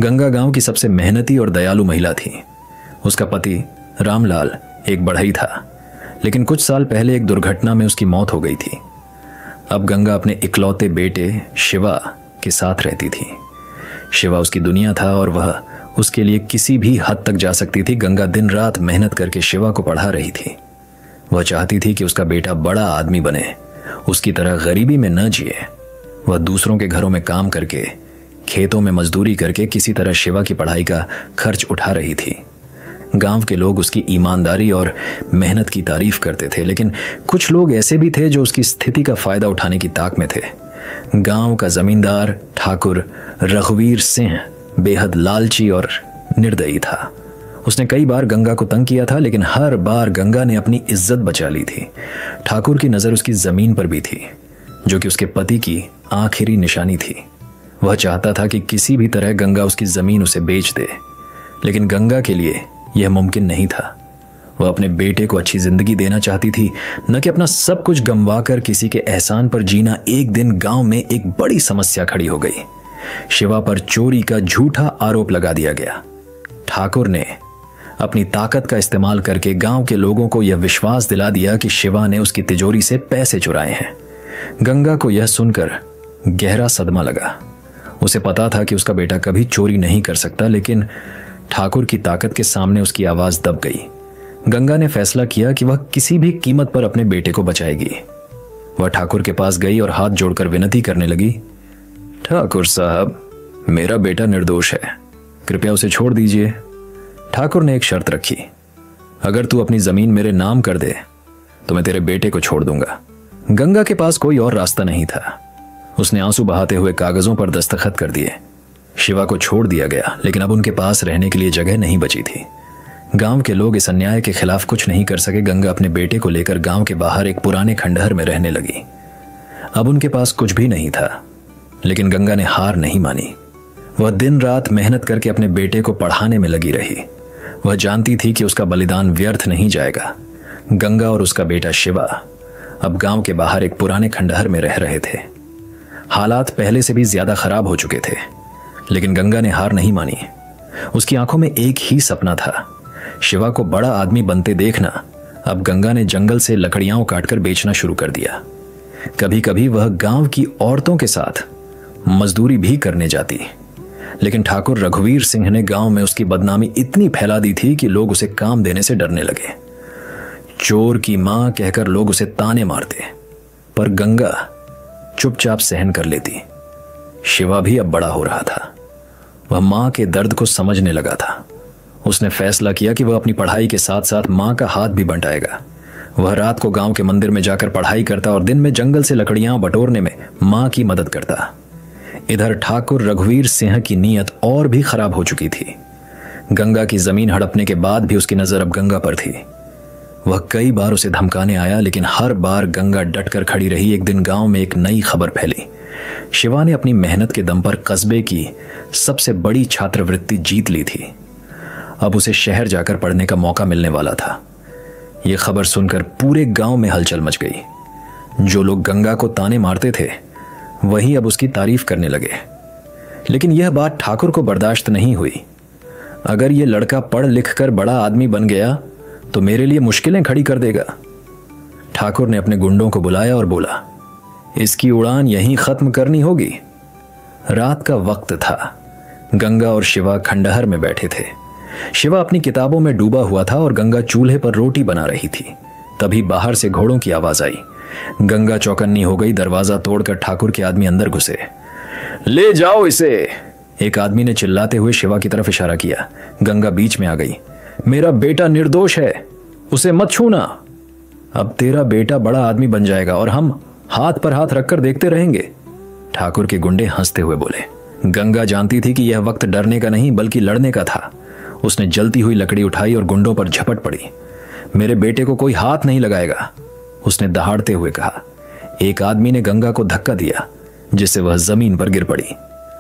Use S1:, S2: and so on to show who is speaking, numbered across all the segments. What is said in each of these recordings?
S1: गंगा गांव की सबसे मेहनती और दयालु महिला थी। उसका पति रामलाल एक बढ़ई था, लेकिन कुछ साल पहले एक दुर्घटना में उसकी मौत हो गई थी। अब गंगा अपने इकलौते बेटे शिवा के साथ रहती थी। शिवा उसकी दुनिया था और वह उसके लिए किसी भी हद तक जा सकती थी। गंगा दिन रात मेहनत करके शिवा को पढ़ा रही थी। वह चाहती थी कि उसका बेटा बड़ा आदमी बने, उसकी तरह गरीबी में न जिए। वह दूसरों के घरों में काम करके, खेतों में मजदूरी करके किसी तरह शिवा की पढ़ाई का खर्च उठा रही थी। गांव के लोग उसकी ईमानदारी और मेहनत की तारीफ करते थे, लेकिन कुछ लोग ऐसे भी थे जो उसकी स्थिति का फायदा उठाने की ताक में थे। गांव का जमींदार ठाकुर रघुवीर सिंह बेहद लालची और निर्दयी था। उसने कई बार गंगा को तंग किया था, लेकिन हर बार गंगा ने अपनी इज्जत बचा ली थी। ठाकुर की नजर उसकी जमीन पर भी थी, जो कि उसके पति की आखिरी निशानी थी। वह चाहता था कि किसी भी तरह गंगा उसकी जमीन उसे बेच दे, लेकिन गंगा के लिए यह मुमकिन नहीं था। वह अपने बेटे को अच्छी जिंदगी देना चाहती थी, न कि अपना सब कुछ गंवाकर किसी के एहसान पर जीना। एक दिन गांव में एक बड़ी समस्या खड़ी हो गई। शिवा पर चोरी का झूठा आरोप लगा दिया गया। ठाकुर ने अपनी ताकत का इस्तेमाल करके गांव के लोगों को यह विश्वास दिला दिया कि शिवा ने उसकी तिजोरी से पैसे चुराए हैं। गंगा को यह सुनकर गहरा सदमा लगा। उसे पता था कि उसका बेटा कभी चोरी नहीं कर सकता, लेकिन ठाकुर की ताकत के सामने उसकी आवाज दब गई। गंगा ने फैसला किया कि वह किसी भी कीमत पर अपने बेटे को बचाएगी। वह ठाकुर के पास गई और हाथ जोड़कर विनती करने लगी, ठाकुर साहब, मेरा बेटा निर्दोष है, कृपया उसे छोड़ दीजिए। ठाकुर ने एक शर्त रखी, अगर तू अपनी जमीन मेरे नाम कर दे तो मैं तेरे बेटे को छोड़ दूंगा। गंगा के पास कोई और रास्ता नहीं था। उसने आंसू बहाते हुए कागजों पर दस्तखत कर दिए। शिवा को छोड़ दिया गया, लेकिन अब उनके पास रहने के लिए जगह नहीं बची थी। गांव के लोग इस अन्याय के खिलाफ कुछ नहीं कर सके। गंगा अपने बेटे को लेकर गांव के बाहर एक पुराने खंडहर में रहने लगी। अब उनके पास कुछ भी नहीं था, लेकिन गंगा ने हार नहीं मानी। वह दिन रात मेहनत करके अपने बेटे को पढ़ाने में लगी रही। वह जानती थी कि उसका बलिदान व्यर्थ नहीं जाएगा। गंगा और उसका बेटा शिवा अब गांव के बाहर एक पुराने खंडहर में रह रहे थे। हालात पहले से भी ज्यादा खराब हो चुके थे, लेकिन गंगा ने हार नहीं मानी। उसकी आंखों में एक ही सपना था, शिवा को बड़ा आदमी बनते देखना। अब गंगा ने जंगल से लकड़ियां काटकर बेचना शुरू कर दिया। कभी कभी वह गांव की औरतों के साथ मजदूरी भी करने जाती, लेकिन ठाकुर रघुवीर सिंह ने गांव में उसकी बदनामी इतनी फैला दी थी कि लोग उसे काम देने से डरने लगे। चोर की मां कहकर लोग उसे ताने मारते, पर गंगा चुपचाप सहन कर लेती। शिवा भी अब बड़ा हो रहा था। वह मां के दर्द को समझने लगा था। उसने फैसला किया कि वह अपनी पढ़ाई के साथ साथ मां का हाथ भी बंटाएगा। वह रात को गांव के मंदिर में जाकर पढ़ाई करता और दिन में जंगल से लकड़ियां बटोरने में मां की मदद करता। इधर ठाकुर रघुवीर सिंह की नीयत और भी खराब हो चुकी थी। गंगा की जमीन हड़पने के बाद भी उसकी नजर अब गंगा पर थी। वह कई बार उसे धमकाने आया, लेकिन हर बार गंगा डटकर खड़ी रही। एक दिन गांव में एक नई खबर फैली। शिवा ने अपनी मेहनत के दम पर कस्बे की सबसे बड़ी छात्रवृत्ति जीत ली थी। अब उसे शहर जाकर पढ़ने का मौका मिलने वाला था। यह खबर सुनकर पूरे गांव में हलचल मच गई। जो लोग गंगा को ताने मारते थे, वही अब उसकी तारीफ करने लगे। लेकिन यह बात ठाकुर को बर्दाश्त नहीं हुई। अगर यह लड़का पढ़ लिख कर बड़ा आदमी बन गया तो मेरे लिए मुश्किलें खड़ी कर देगा। ठाकुर ने अपने गुंडों को बुलाया और बोला, इसकी उड़ान यहीं खत्म करनी होगी। रात का वक्त था। गंगा और शिवा खंडहर में बैठे थे। शिवा अपनी किताबों में डूबा हुआ था और गंगा चूल्हे पर रोटी बना रही थी। तभी बाहर से घोड़ों की आवाज आई। गंगा चौकन्नी हो गई। दरवाजा तोड़कर ठाकुर के आदमी अंदर घुसे। ले जाओ इसे, एक आदमी ने चिल्लाते हुए शिवा की तरफ इशारा किया। गंगा बीच में आ गई। मेरा बेटा निर्दोष है, उसे मत छूना। अब तेरा बेटा बड़ा आदमी बन जाएगा और हम हाथ पर हाथ रखकर देखते रहेंगे। ठाकुर के गुंडे हंसते हुए बोले। गंगा जानती थी कि यह वक्त डरने का नहीं बल्कि लड़ने का था। उसने जलती हुई लकड़ी उठाई और गुंडों पर झपट पड़ी। मेरे बेटे को कोई हाथ नहीं लगाएगा, उसने दहाड़ते हुए कहा। एक आदमी ने गंगा को धक्का दिया, जिससे वह जमीन पर गिर पड़ी।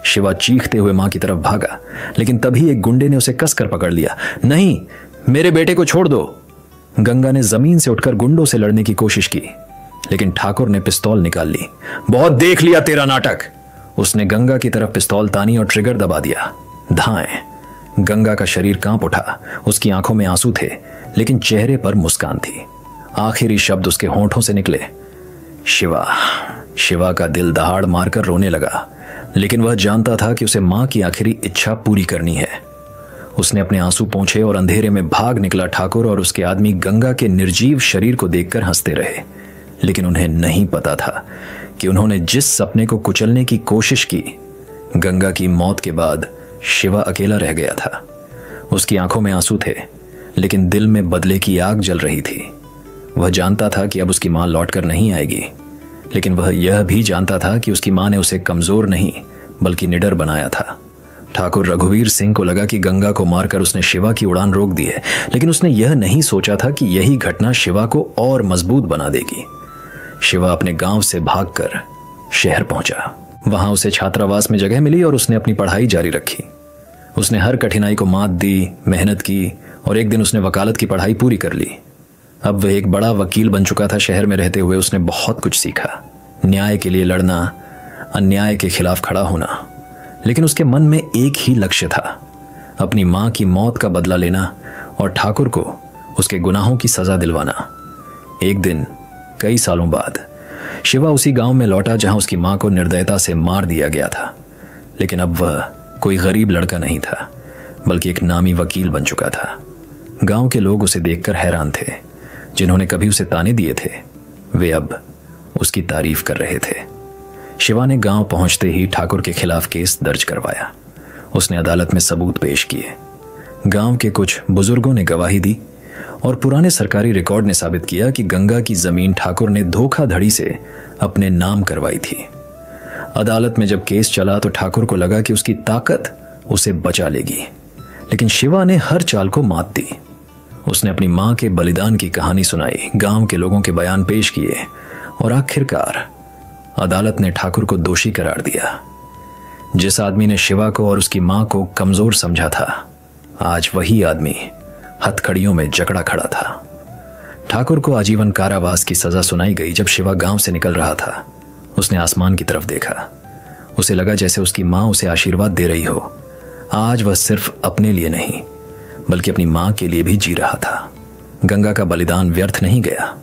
S1: शिवा चीखते हुए मां की तरफ भागा, लेकिन तभी एक गुंडे ने उसे कसकर पकड़ लिया। नहीं, मेरे बेटे को छोड़ दो। गंगा ने जमीन से उठकर गुंडों से लड़ने की कोशिश की, लेकिन ठाकुर ने पिस्तौल निकाल ली। बहुत देख लिया तेरा नाटक। उसने गंगा की तरफ पिस्तौल तानी और ट्रिगर दबा दिया। धाएं। गंगा का शरीर कांप उठा, उसकी आंखों में आंसू थे लेकिन चेहरे पर मुस्कान थी। आखिरी शब्द उसके होंठों से निकले, शिवा। शिवा का दिल दहाड़ मारकर रोने लगा, लेकिन वह जानता था कि उसे मां की आखिरी इच्छा पूरी करनी है। उसने अपने आंसू पोंछे और अंधेरे में भाग निकला। ठाकुर और उसके आदमी गंगा के निर्जीव शरीर को देखकर हंसते रहे, लेकिन उन्हें नहीं पता था कि उन्होंने जिस सपने को कुचलने की कोशिश की, गंगा की मौत के बाद शिवा अकेला रह गया था। उसकी आंखों में आंसू थे लेकिन दिल में बदले की आग जल रही थी। वह जानता था कि अब उसकी मां लौटकर नहीं आएगी, लेकिन वह यह भी जानता था कि उसकी मां ने उसे कमजोर नहीं बल्कि निडर बनाया था। ठाकुर रघुवीर सिंह को लगा कि गंगा को मारकर उसने शिवा की उड़ान रोक दी है, लेकिन उसने यह नहीं सोचा था कि यही घटना शिवा को और मजबूत बना देगी। शिवा अपने गांव से भागकर शहर पहुंचा। वहां उसे छात्रावास में जगह मिली और उसने अपनी पढ़ाई जारी रखी। उसने हर कठिनाई को मात दी, मेहनत की और एक दिन उसने वकालत की पढ़ाई पूरी कर ली। अब वह एक बड़ा वकील बन चुका था। शहर में रहते हुए उसने बहुत कुछ सीखा, न्याय के लिए लड़ना, अन्याय के खिलाफ खड़ा होना। लेकिन उसके मन में एक ही लक्ष्य था, अपनी मां की मौत का बदला लेना और ठाकुर को उसके गुनाहों की सजा दिलवाना। एक दिन कई सालों बाद शिवा उसी गांव में लौटा जहां उसकी मां को निर्दयता से मार दिया गया था। लेकिन अब वह कोई गरीब लड़का नहीं था, बल्कि एक नामी वकील बन चुका था। गांव के लोग उसे देखकर हैरान थे। जिन्होंने कभी उसे ताने दिए थे, वे अब उसकी तारीफ कर रहे थे। शिवा ने गांव पहुंचते ही ठाकुर के खिलाफ केस दर्ज करवाया। उसने अदालत में सबूत पेश किए। गांव के कुछ बुजुर्गों ने गवाही दी और पुराने सरकारी रिकॉर्ड ने साबित किया कि गंगा की जमीन ठाकुर ने धोखाधड़ी से अपने नाम करवाई थी। अदालत में जब केस चला तो ठाकुर को लगा कि उसकी ताकत उसे बचा लेगी, लेकिन शिवा ने हर चाल को मात दी। उसने अपनी मां के बलिदान की कहानी सुनाई, गांव के लोगों के बयान पेश किए और आखिरकार अदालत ने ठाकुर को दोषी करार दिया। जिस आदमी ने शिवा को और उसकी मां को कमजोर समझा था, आज वही आदमी हथकड़ियों में जकड़ा खड़ा था। ठाकुर को आजीवन कारावास की सजा सुनाई गई। जब शिवा गांव से निकल रहा था, उसने आसमान की तरफ देखा। उसे लगा जैसे उसकी मां उसे आशीर्वाद दे रही हो। आज वह सिर्फ अपने लिए नहीं, बल्कि अपनी मां के लिए भी जी रहा था। गंगा का बलिदान व्यर्थ नहीं गया।